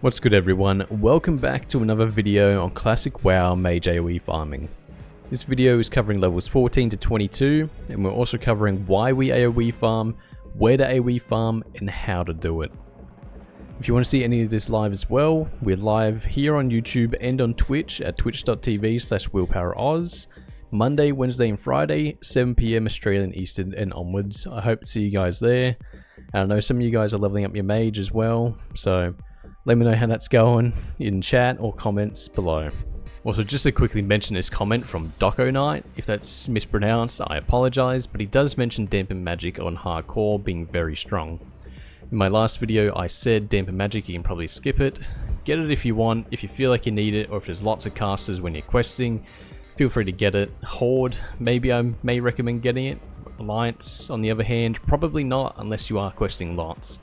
What's good everyone, welcome back to another video on classic WoW Mage AoE farming. This video is covering levels 14 to 22 and we're also covering why we AoE farm, where to AoE farm and how to do it. If you want to see any of this live as well, we're live here on YouTube and on Twitch at twitch.tv/willpoweroz, Monday, Wednesday and Friday, 7 PM Australian Eastern and onwards. I hope to see you guys there. And I know some of you guys are leveling up your mage as well, so let me know how that's going in chat or comments below. Also, just to quickly mention this comment from Doco Knight, if that's mispronounced, I apologize, but he does mention Dampen Magic on hardcore being very strong. In my last video, I said Dampen Magic, you can probably skip it. Get it if you want, if you feel like you need it, or if there's lots of casters when you're questing, feel free to get it. Horde, maybe I may recommend getting it. Alliance, on the other hand, probably not unless you are questing lots.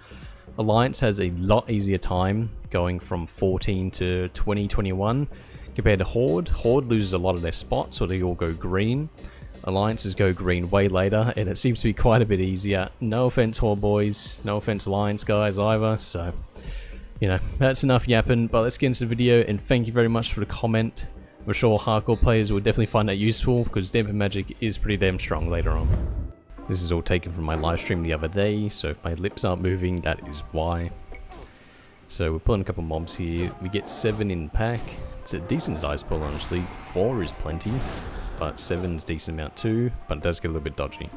Alliance has a lot easier time going from 14 to 20, 21 compared to Horde. Horde loses a lot of their spots, so they all go green. Alliances go green way later, and it seems to be quite a bit easier. No offense Horde boys, no offense Alliance guys either, so you know, that's enough yapping, but let's get into the video, and thank you very much for the comment. I'm sure hardcore players will definitely find that useful, because Dampen Magic is pretty damn strong later on. This is all taken from my live stream the other day, so if my lips aren't moving, that is why. So we're pulling a couple mobs here. We get 7 in pack. It's a decent size pull, honestly. 4 is plenty, but 7's decent amount too, but it does get a little bit dodgy.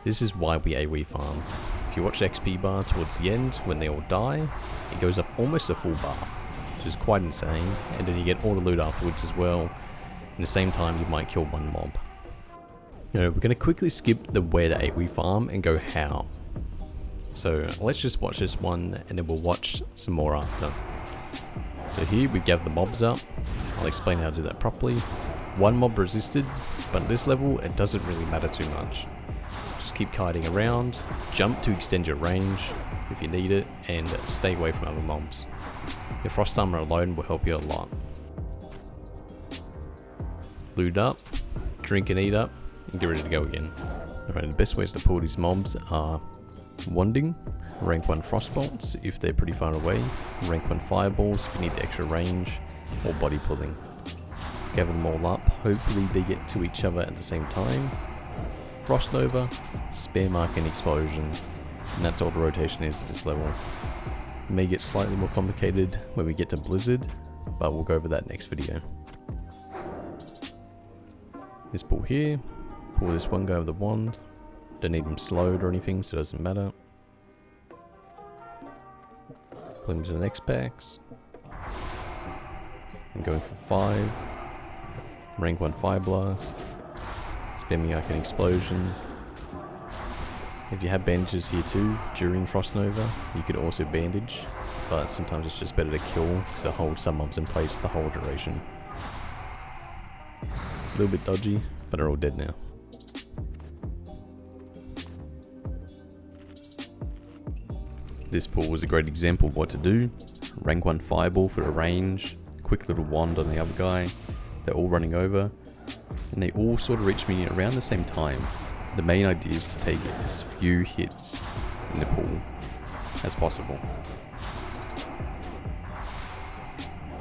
This is why we AoE farm. If you watch the XP bar towards the end, when they all die, it goes up almost a full bar, which is quite insane, and then you get all the loot afterwards as well. At the same time, you might kill one mob. We're going to quickly skip the where to AoE farm and go how. So let's just watch this one and then we'll watch some more after. So here we gather the mobs up. I'll explain how to do that properly. One mob resisted, but at this level it doesn't really matter too much. Just keep kiting around, jump to extend your range if you need it, and stay away from other mobs. Your frost armor alone will help you a lot. Loot up, drink and eat up, and get ready to go again. Alright, the best ways to pull these mobs are wanding, rank 1 frostbolts if they're pretty far away, rank 1 fireballs if you need the extra range, or body pulling. Gather them all up, hopefully they get to each other at the same time. Frost Nova, Spear Mark and Explosion, and that's all the rotation is at this level. It may get slightly more complicated when we get to Blizzard, but we'll go over that next video. This pull here. Pull this one guy with the wand. Don't need him slowed or anything, so it doesn't matter. Pull him to the next packs. I'm going for 5. Rank 1 Fire Blast. Spam Arcane Explosion. If you have bandages here too, during Frost Nova, you could also bandage, but sometimes it's just better to kill because it holds some mobs in place the whole duration. A little bit dodgy, but they're all dead now. This pull was a great example of what to do. Rank 1 Fireball for the range, quick little wand on the other guy, they're all running over, and they all sort of reach me around the same time. The main idea is to take as few hits in the pool as possible.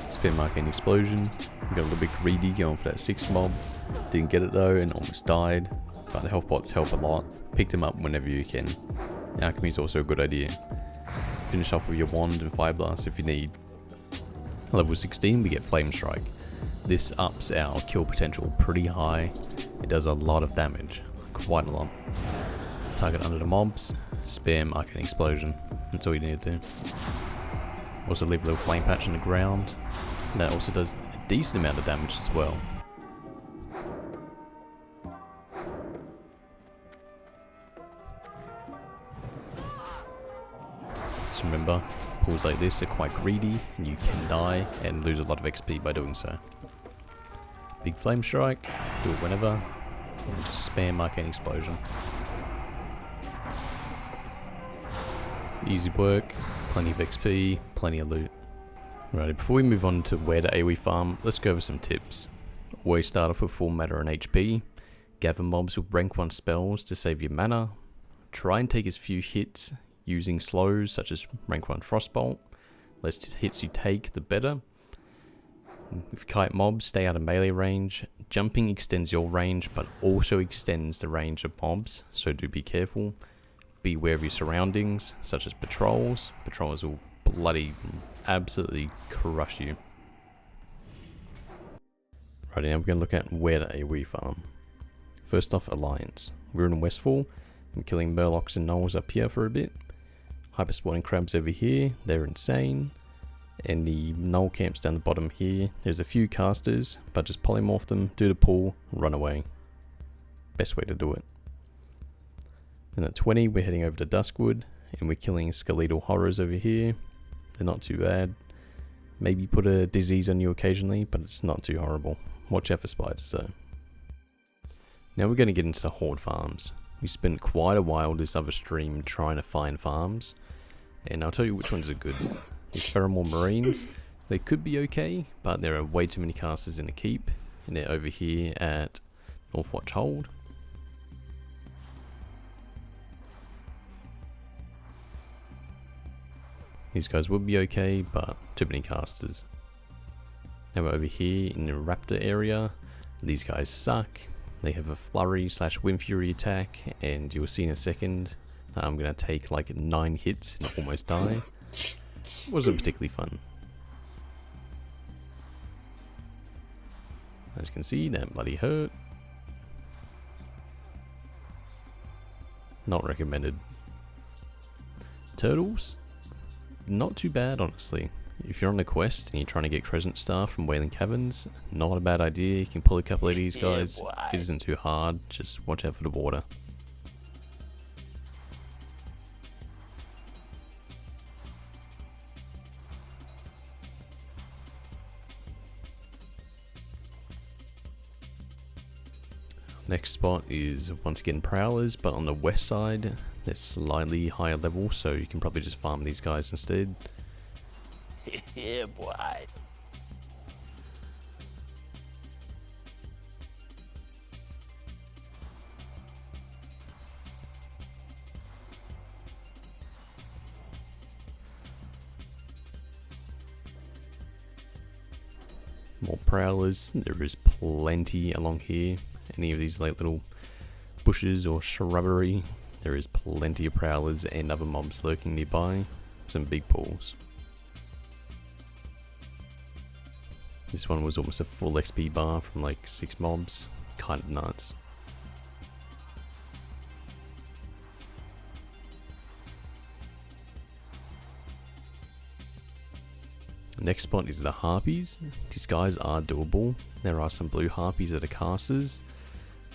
Spam Arcane Explosion, we got a little bit greedy going for that 6 mob, didn't get it though and almost died, but the health pots help a lot, pick them up whenever you can. Alchemy is also a good idea. Finish off with your wand and fire blast if you need. Level 16 we get Flamestrike. This ups our kill potential pretty high. It does a lot of damage, quite a lot. Target under the mobs, spam Arcane Explosion. That's all you need to do. Also leave a little flame patch on the ground. That also does a decent amount of damage as well. Remember, pulls like this are quite greedy and you can die and lose a lot of XP by doing so. Big Flame Strike, do it whenever, and just spam Arcane Explosion. Easy work, plenty of XP, plenty of loot. Right, before we move on to where to AoE farm, let's go over some tips. Always start off with full mana and HP, gather mobs with rank 1 spells to save your mana, try and take as few hits using slows such as rank 1 Frostbolt, Less hits you take, the better. If you kite mobs, stay out of melee range. Jumping extends your range, but also extends the range of mobs, so do be careful. Be aware of your surroundings, such as patrols. Patrols will bloody absolutely crush you. Right, now we're going to look at where to AoE farm. First off, Alliance. We're in Westfall. I'm killing Murlocs and Gnolls up here for a bit. Hyperspawning crabs over here, they're insane. And the Gnoll camps down the bottom here. There's a few casters, but just polymorph them, do the pull, run away. Best way to do it. And at 20, we're heading over to Duskwood, and we're killing Skeletal Horrors over here. They're not too bad. Maybe put a disease on you occasionally, but it's not too horrible. Watch out for spiders though. Now we're going to get into the Horde farms. We spent quite a while this other stream trying to find farms, and I'll tell you which ones are good. These Pheromorph Marines, they could be okay, but there are way too many casters in the keep, and they're over here at Northwatch Hold. These guys would be okay, but too many casters. Now we're over here in the Raptor area. These guys suck. They have a flurry / wind fury attack, and you'll see in a second I'm gonna take like 9 hits and almost die. Wasn't particularly fun. As you can see, that bloody hurt. Not recommended. Turtles, not too bad honestly. If you're on a quest and you're trying to get Crescent Star from Wailing Caverns, not a bad idea. You can pull a couple of these guys. It isn't too hard, just watch out for the water. Next spot is once again Prowlers, but on the west side. They're slightly higher level, so you can probably just farm these guys instead. Yeah, boy. More Prowlers. There is plenty along here. Any of these like little bushes or shrubbery, there is plenty of Prowlers and other mobs lurking nearby. Some big pools. This one was almost a full XP bar from like 6 mobs. Kind of nuts. Next spot is the Harpies. These guys are doable. There are some blue Harpies that are casters,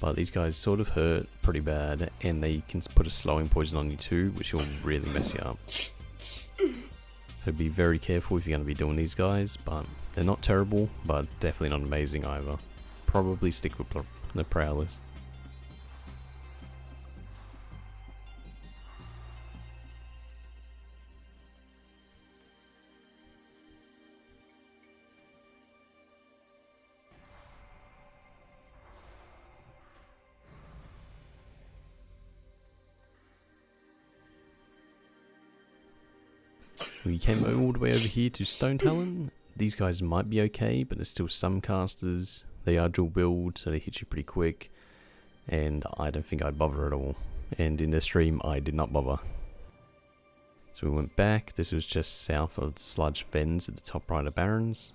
but these guys sort of hurt pretty bad, and they can put a slowing poison on you too, which will really mess you up. So be very careful if you're going to be doing these guys, but they're not terrible, but definitely not amazing either. Probably stick with the Prowlers. We came all the way over here to Stone Talon. These guys might be okay, but there's still some casters. They are dual build, so they hit you pretty quick. And I don't think I'd bother at all. And in the stream, I did not bother. So we went back. This was just south of Sludge Fens at the top right of Barrens.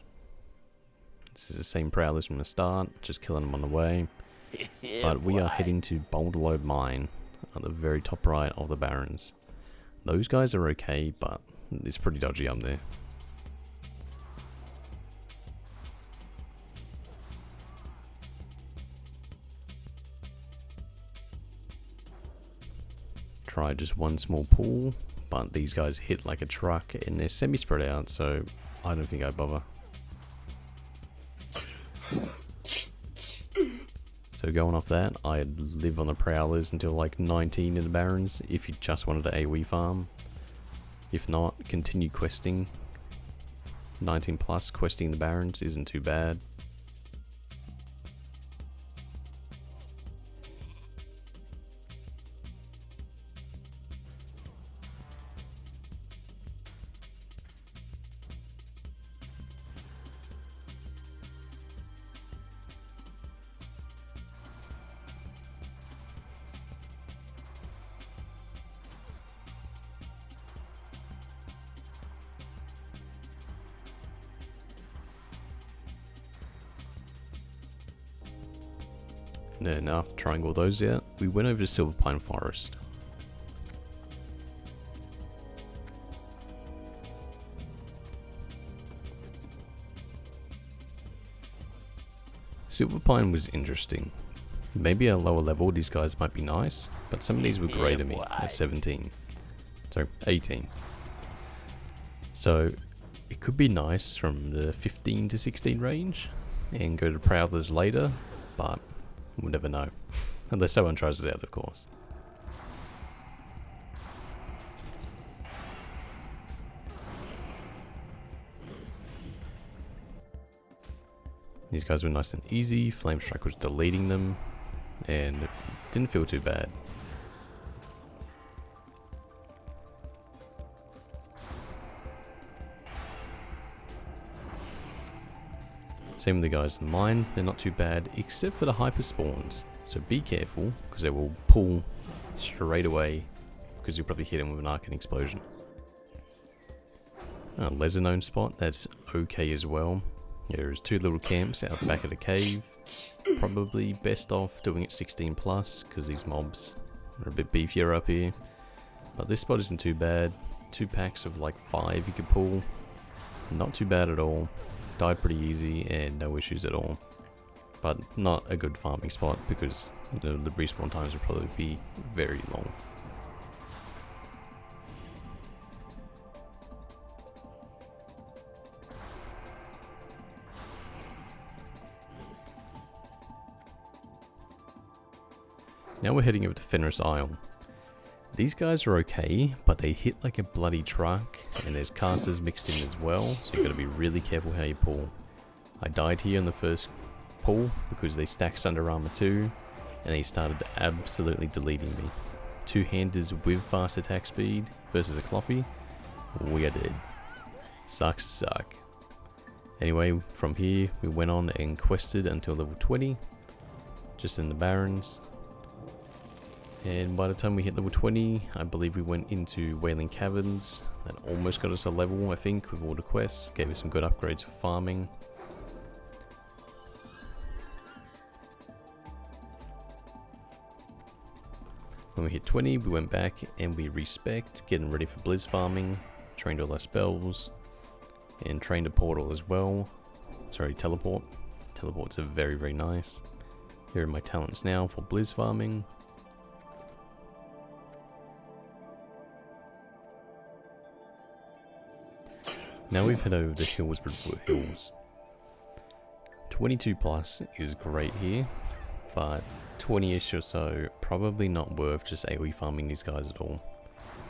This is the same Prowlers from the start, just killing them on the way. But we are heading to Boulder Lobe Mine at the very top right of the Barrens. Those guys are okay, but it's pretty dodgy up there. Try just one small pool, but these guys hit like a truck and they're semi-spread out, so I don't think I'd bother. So going off that, I'd live on the Prowlers until like 19 in the Barrens if you just wanted to AoE farm. If not, continue questing. 19 plus questing the Barrens isn't too bad. And then after trying all those out, we went over to Silver Pine Forest. Silver Pine was interesting. Maybe at a lower level these guys might be nice, but some of these were great to me at 17. Sorry, 18. So it could be nice from the 15 to 16 range and go to Prowlers later, but we'll never know. Unless someone tries it out, of course. These guys were nice and easy. Flamestrike was deleting them, and it didn't feel too bad. Same with the guys in mine, they're not too bad, except for the hyperspawns. So be careful, because they will pull straight away, because you'll probably hit them with an arcane explosion. A lesser known spot, that's okay as well. There's 2 little camps out the back of the cave. Probably best off doing it 16 plus, because these mobs are a bit beefier up here. But this spot isn't too bad. 2 packs of like 5 you could pull. Not too bad at all. Died pretty easy and no issues at all. But not a good farming spot because the respawn times would probably be very long. Now we're heading over to Fenris Isle. These guys are okay, but they hit like a bloody truck, and there's casters mixed in as well, so you've got to be really careful how you pull. I died here in the first pull because they stacked Under Armor too, and they started absolutely deleting me. 2-handers with fast attack speed versus a Cloffy, we are dead. Sucks to suck. Anyway, from here we went on and quested until level 20, just in the Barrens. And by the time we hit level 20, I believe we went into Wailing Caverns. That almost got us a level, I think, with all the quests. Gave us some good upgrades for farming. When we hit 20, we went back and we respect, getting ready for Blizz farming. Trained all our spells. And trained a portal as well. Sorry, teleport. Teleports are very, very nice. Here are my talents now for Blizz farming. Now we've head over to Hillsborough Hills. 22 plus is great here, but 20ish or so, probably not worth just AoE farming these guys at all.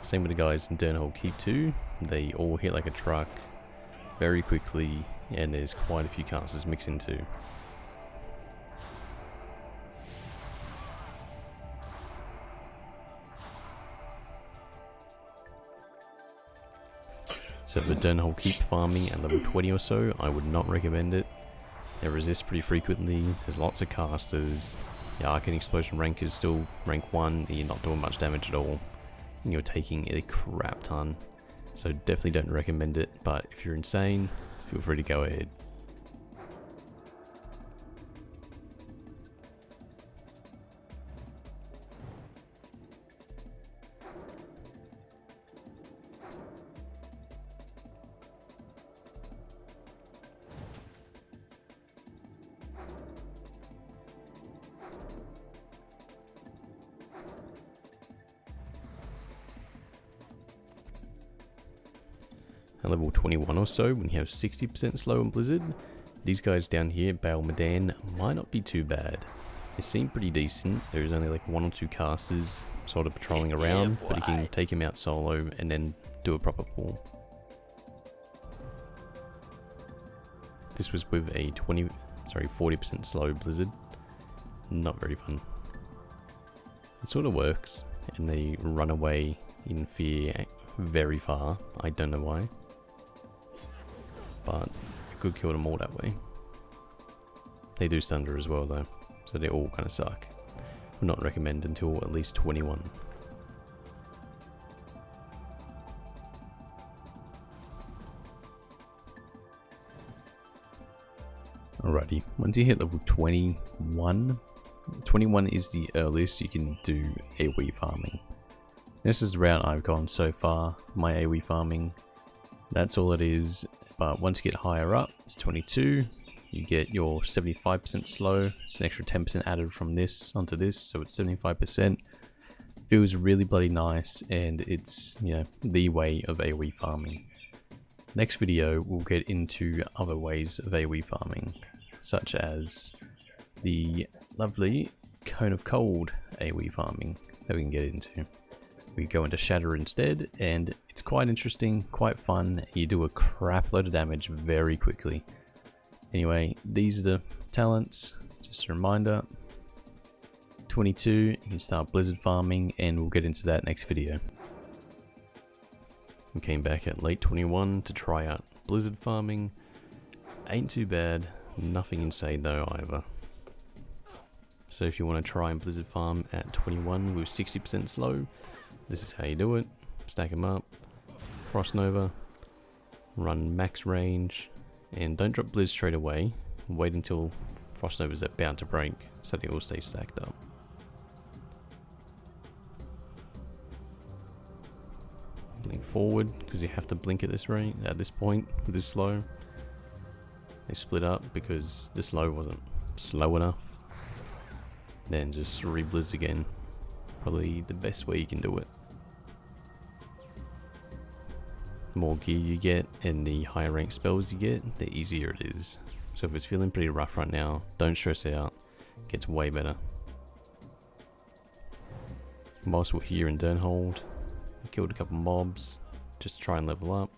Same with the guys in Durnhold Keep too, they all hit like a truck very quickly, and there's quite a few casters mixing too. So for Durnhold Keep farming at level 20 or so, I would not recommend it. They resist pretty frequently, there's lots of casters, the Arcane Explosion rank is still rank 1, and you're not doing much damage at all, and you're taking a crap ton. So definitely don't recommend it, but if you're insane, feel free to go ahead. At level 21 or so, when you have 60% slow and blizzard, these guys down here, Baal Madan, might not be too bad. They seem pretty decent. There's only like 1 or 2 casters sort of patrolling around, but you can take them out solo and then do a proper pull. This was with a 40% slow blizzard. Not very fun. It sort of works, and they run away in fear very far. I don't know why, but I could kill them all that way. They do Sunder as well though, so they all kind of suck. Would not recommend until at least 21. Alrighty, once you hit level 21, 21 is the earliest you can do AoE farming. This is the route I've gone so far, my AoE farming. That's all it is, but once you get higher up, it's 22. You get your 75% slow. It's an extra 10% added from this onto this, so it's 75%. Feels really bloody nice, and it's, you know, the way of AoE farming. Next video, we'll get into other ways of AoE farming, such as the lovely Cone of Cold AoE farming that we can get into. We go into Shatter instead, and it's quite interesting, quite fun. You do a crap load of damage very quickly. Anyway, these are the talents, just a reminder. 22, you can start blizzard farming, and we'll get into that next video. We came back at late 21 to try out blizzard farming. Ain't too bad, nothing insane though either. So if you want to try and blizzard farm at 21 with 60% slow, this is how you do it. Stack them up, Frost Nova, run max range, and don't drop blizz straight away. Wait until Frost Nova's about to break so they all stay stacked up. Blink forward because you have to blink at this rate, at this point with this slow. They split up because this slow wasn't slow enough. Then just re-blizz again. Probably the best way you can do it. The more gear you get and the higher rank spells you get, the easier it is. So if it's feeling pretty rough right now, don't stress out. It gets way better. Whilst we're here in Durnhold, we killed a couple mobs just to try and level up.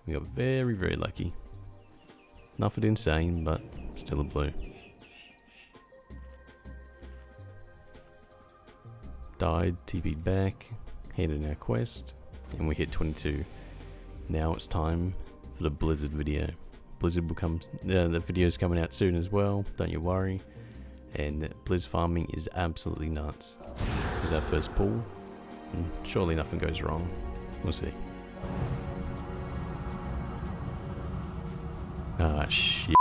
We got very, very lucky. Nothing insane, but still a blue. Died, TP'd back, handed our quest, and we hit 22. Now it's time for the Blizzard video. Blizzard will come, the video's coming out soon as well, don't you worry. And Blizz farming is absolutely nuts. Here's our first pull, and surely nothing goes wrong. We'll see. Ah, shit.